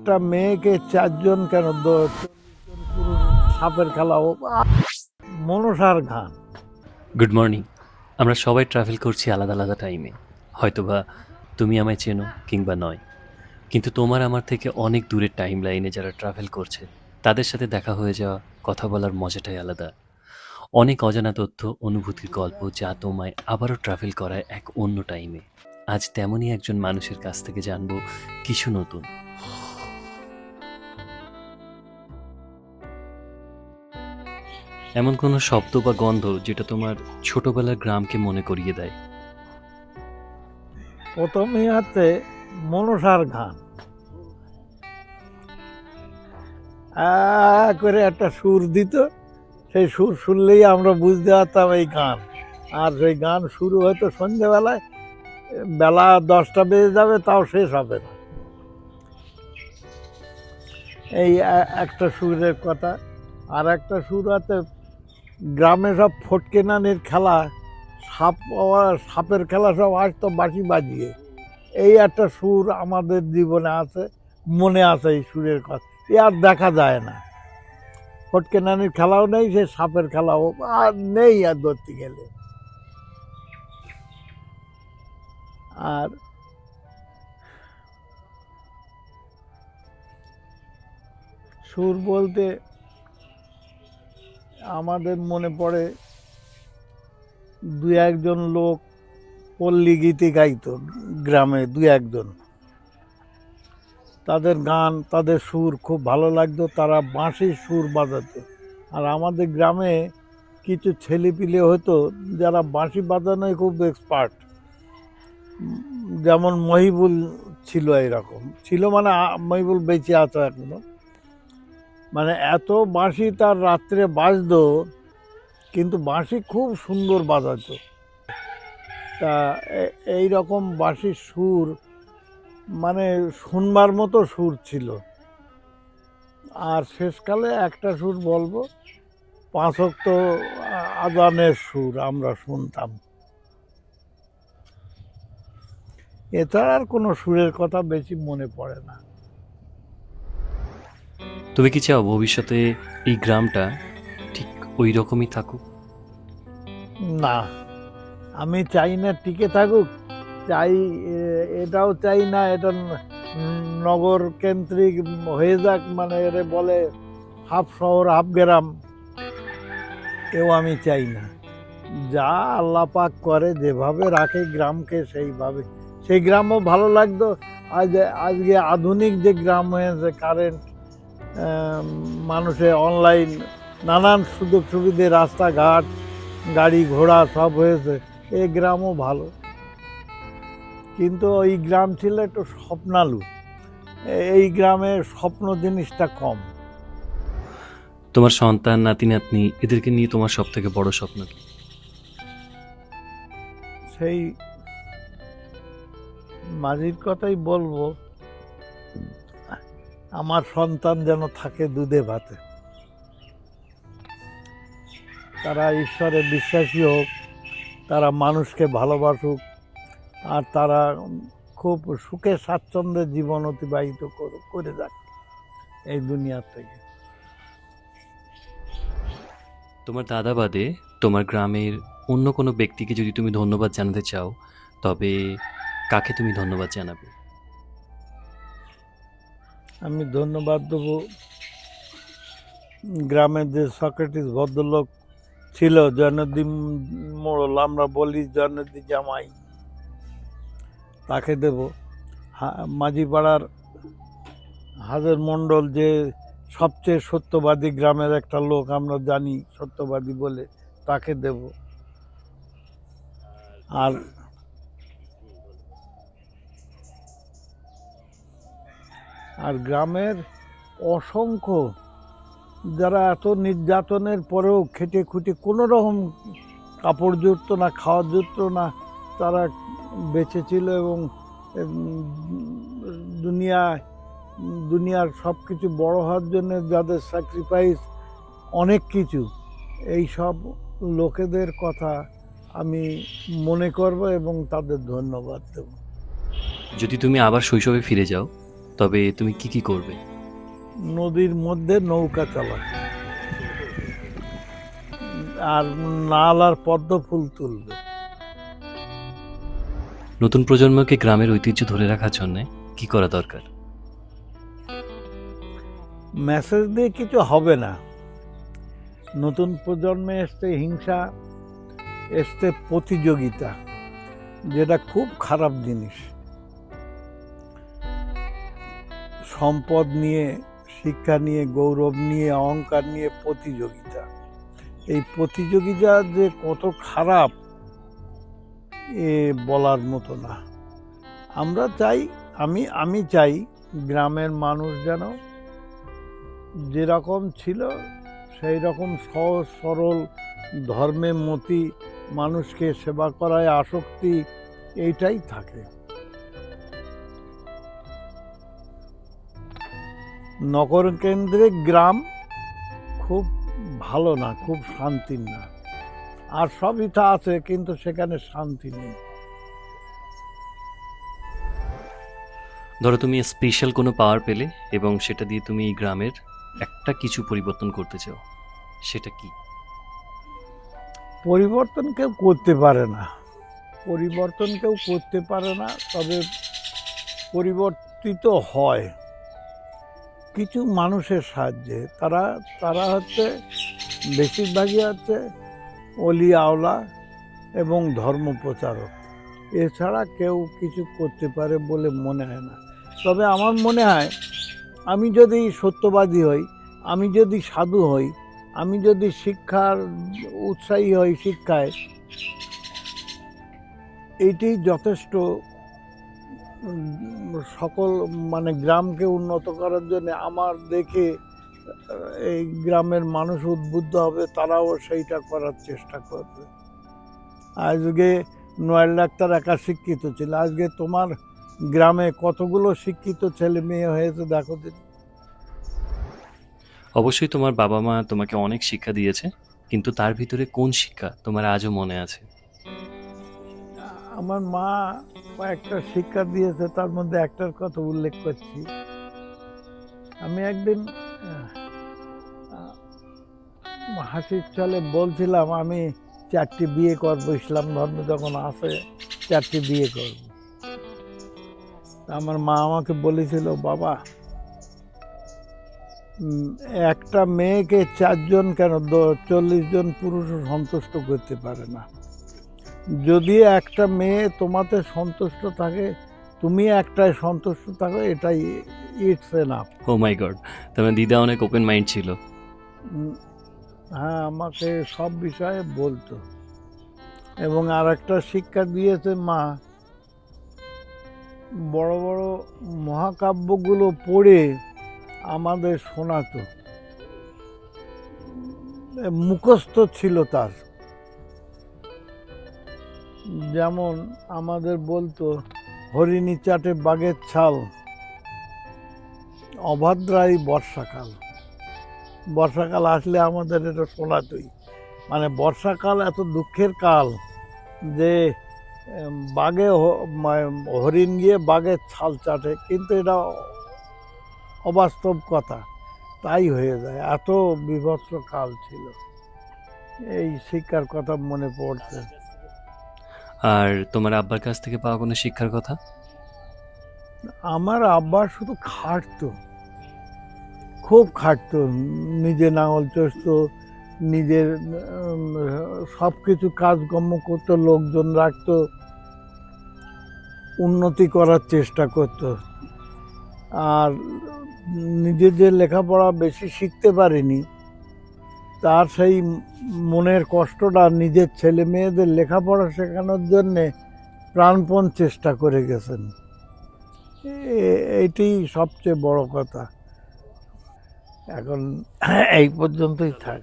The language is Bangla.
একটা মেয়েকে 4 জন কেন 40 জন পুরুষ সাপের খেলা মনসার গান। Good morning. আমরা সবাই ট্রাভেল করছি আলাদা আলাদা টাইমে। হয়তোবা তুমি আমায় চেনো কিংবা নয়, কিন্তু তোমার আমার থেকে অনেক দূরের টাইম লাইনে যারা ট্রাভেল করছে তাদের সাথে দেখা হয়ে যাওয়া, কথা বলার মজাটাই আলাদা। অনেক অজানা তথ্য, অনুভূতির গল্প যা তোমায় আবারও ট্রাভেল করায় এক অন্য টাইমে। আজ তেমনই একজন মানুষের কাছ থেকে জানবো কিছু নতুন। এমন কোনো শব্দ বা গন্ধ যেটা তোমার ছোটবেলার গ্রামকে মনে করিয়ে দেয়? প্রথমেই হচ্ছে মনসার গান, করে একটা সুর দিত, সেই সুর শুনলেই আমরা বুঝতে পারতাম এই গান। আর সেই গান শুরু হয়তো সন্ধ্যেবেলায়, বেলা 10টা বেজে যাবে তাও শেষ হবে না। এই একটা সুরের কথা। আর একটা সুর আছে, গ্রামে সব ফটকে নানির খেলা, সাপের খেলা সব আসতো বাঁশি বাজিয়ে। এই একটা সুর আমাদের জীবনে আছে, মনে আছে এই সুরের কথা। এ আর দেখা যায় না। ফটকে নানির খেলাও নেই, সে সাপের খেলাও আর নেই আর ধরতে গেলে। আর সুর বলতে আমাদের মনে পড়ে 2-1 জন লোক পল্লী গীতি গাইতো গ্রামে, 2-1 জন। তাদের গান, তাদের সুর খুব ভালো লাগতো, তারা বাঁশির সুর বাজাতো। আর আমাদের গ্রামে কিছু ছেলেপিলে হতো যারা বাঁশি বাজানোয় খুব এক্সপার্ট, যেমন মহিবুল ছিল। এরকম ছিল, মানে মহিবুল বেঁচে আছে এখনো। মানে এত বাঁশি তার রাত্রে বাজতো, কিন্তু বাঁশি খুব সুন্দর বাজাতো। তা এই রকম বাঁশির সুর মানে শুনবার মতো সুর ছিল। আর শেষকালে একটা সুর বলবো, 5 ওয়াক্ত আযানের সুর আমরা শুনতাম। এছাড়া আর কোনো সুরের কথা বেশি মনে পড়ে না। তুমি কি চাও ভবিষ্যতে এই গ্রামটা ঠিক ওই রকমই থাকুক? না, আমি চাই না টিকে থাকুক। চাই, এটাও চাই না এটা নগর কেন্দ্রিক হয়ে যাক, মানে এরে বলে হাফ শহর হাফ গ্রাম। এও আমি চাই না। যা আল্লাহ পাক করে, যেভাবে রাখে গ্রামকে সেইভাবে, সেই গ্রামও ভালো লাগতো। আজকে আধুনিক যে গ্রাম হয়েছে, কারেন্ট, মানুষের অনলাইন, নানান সুযোগ সুবিধে, রাস্তাঘাট, গাড়ি ঘোড়া সব হয়েছে, এই গ্রামও ভালো। কিন্তু ওই গ্রাম ছিল একটু স্বপ্নালু, এই গ্রামে স্বপ্ন জিনিসটা কম। তোমার সন্তান, নাতি নাতনি, এদেরকে নিয়ে তোমার সব থেকে বড় স্বপ্ন কি? সেই মাঝির কথাই বলবো, আমার সন্তান যেন থাকে দুধে ভাতে, তারা ঈশ্বরে বিশ্বাসী হোক, তারা মানুষকে ভালোবাসুক, আর তারা খুব সুখে স্বাচ্ছন্দ্যে জীবন অতিবাহিত করে যাক এই দুনিয়ার থেকে। তোমার দাদা বাদে তোমার গ্রামের অন্য কোনো ব্যক্তিকে যদি তুমি ধন্যবাদ জানাতে চাও, তবে কাকে তুমি ধন্যবাদ জানাবে? আমি ধন্যবাদ দেবো গ্রামের যে সক্রেটিস ভদ্রলোক ছিল, জয়নুদ্দিন মোড়ল, আমরা বলি জয়নুদ্দিন জামাই, তাকে দেব। মাঝিপাড়ার হাজের মণ্ডল, যে সবচেয়ে সত্যবাদী গ্রামের একটা লোক আমরা জানি সত্যবাদী বলে, তাকে দেব। আর আর গ্রামের অসংখ্য যারা এত নির্যাতনের পরেও খেটে খুঁটে কোনো রকম কাপড় জুটতো না, খাওয়া জুটতো না, তারা বেঁচে ছিল এবং দুনিয়ার সব কিছু বড় হওয়ার জন্য যাদের স্যাক্রিফাইস অনেক কিছু, এই সব লোকেদের কথা আমি মনে করব এবং তাদের ধন্যবাদ দেব। যদি তুমি আবার শৈশবে ফিরে যাও, তবে তুমি কি কি করবে? নদীর মধ্যে নৌকা চালাবে আর নালার পদ্ম ফুল তুলবে। নতুন প্রজন্মকে গ্রামের ঐতিহ্য ধরে রাখার জন্য কি করা দরকার? মেসেজ দিয়ে কিছু হবে না। নতুন প্রজন্মে এসছে হিংসা, এসছে প্রতিযোগিতা, যেটা খুব খারাপ জিনিস। সম্পদ নিয়ে, শিক্ষা নিয়ে, গৌরব নিয়ে, অহংকার নিয়ে প্রতিযোগিতা। এই প্রতিযোগিতা যে কত খারাপ এ বলার মতো না। আমরা চাই, আমি চাই গ্রামের মানুষ যেন যেরকম ছিল সেই রকম সহজ সরল, ধর্মে মতি, মানুষকে সেবা করায় আসক্তি, এইটাই থাকে। নগর কেন্দ্রে গ্রাম খুব ভালো না, খুব শান্তির না। আর সবই তা আছে, কিন্তু সেখানে শান্তি নেই। ধরো তুমি স্পেশাল কোনো পাওয়ার পেলে এবং সেটা দিয়ে তুমি এই গ্রামের একটা কিছু পরিবর্তন করতে চাও, সেটা কি? পরিবর্তন কেউ করতে পারে না, পরিবর্তন কেউ করতে পারে না, তবে পরিবর্তিত হয় কিছু মানুষের সাহায্যে। তারা তারা হচ্ছে বেশিরভাগই হচ্ছে অলি আওলা এবং ধর্ম প্রচারক। এছাড়া কেউ কিছু করতে পারে বলে মনে হয় না। তবে আমার মনে হয়, আমি যদি সত্যবাদী হই, আমি যদি সাধু হই, আমি যদি শিক্ষার উৎসাহী হই, শিক্ষায়, এইটি যথেষ্ট সকল মানে গ্রামকে উন্নত করার জন্য। আমার দেখে এই গ্রামের মানুষ উদ্বুদ্ধ হবে, তারাও সেইটা করার চেষ্টা করবে। আজকে নোয়াল ডাক্তার একা শিক্ষিত ছিল, আজকে তোমার গ্রামে কতগুলো শিক্ষিত ছেলে মেয়ে হয়েছে দেখো দিন। অবশ্যই তোমার বাবা মা তোমাকে অনেক শিক্ষা দিয়েছে, কিন্তু তার ভিতরে কোন শিক্ষা তোমার আজও মনে আছে? আমার মা কয়েকটা শিক্ষা দিয়েছে, তার মধ্যে একটার কথা উল্লেখ করছি। আমি একদিন হাসির ছলে বলছিলাম আমি 4টি বিয়ে করবো, ইসলাম ধর্মে যখন আসে 4টি বিয়ে করবো। আমার মা আমাকে বলেছিল, বাবা একটা মেয়েকে 4 জন কেন 40 জন পুরুষও সন্তুষ্ট করতে পারে না। যদি একটা মেয়ে তোমাতে সন্তুষ্ট থাকে, তুমি একটাই সন্তুষ্ট থাকো, এটাই it's enough. Oh my god, তোমার দিদা অনেক ওপেন মাইন্ড ছিল। হ্যাঁ, আমাকে সব বিষয়ে বলতো। এবং আর একটা শিক্ষা দিয়েছে মা, বড় বড় মহাকাব্যগুলো পড়ে আমাদের শোনাতো, মুখস্থ ছিল তার। যেমন আমাদের বলতো, হরিণী চাটে বাঘের ছাল, অভাদ্রাই বর্ষাকাল। বর্ষাকাল আসলে আমাদের এটা শোনাতই। মানে বর্ষাকাল এত দুঃখের কাল যে হরিণ গিয়ে বাঘের ছাল চাটে, কিন্তু এটা অবাস্তব কথা, তাই হয়ে যায়। এত বিভৎস কাল ছিল। এই শিক্ষার কথা মনে পড়ছে। আর তোমার আব্বার কাছ থেকে পাওয়া কোনো শিক্ষার কথা? আমার আব্বা শুধু খাটতো, খুব খাটতো, নিজে লাঙল চষতো, নিজের সব কিছু কাজকর্ম করতো, লোকজন রাখতো, উন্নতি করার চেষ্টা করতো। আর নিজে যে লেখাপড়া বেশি শিখতে পারেনি, তার সেই মনের কষ্টটা নিজের ছেলে মেয়েদের লেখাপড়া শেখানোর জন্যে প্রাণপণ চেষ্টা করে গেছেন। এইটি সবচেয়ে বড় কথা। এখন এই পর্যন্তই থাক।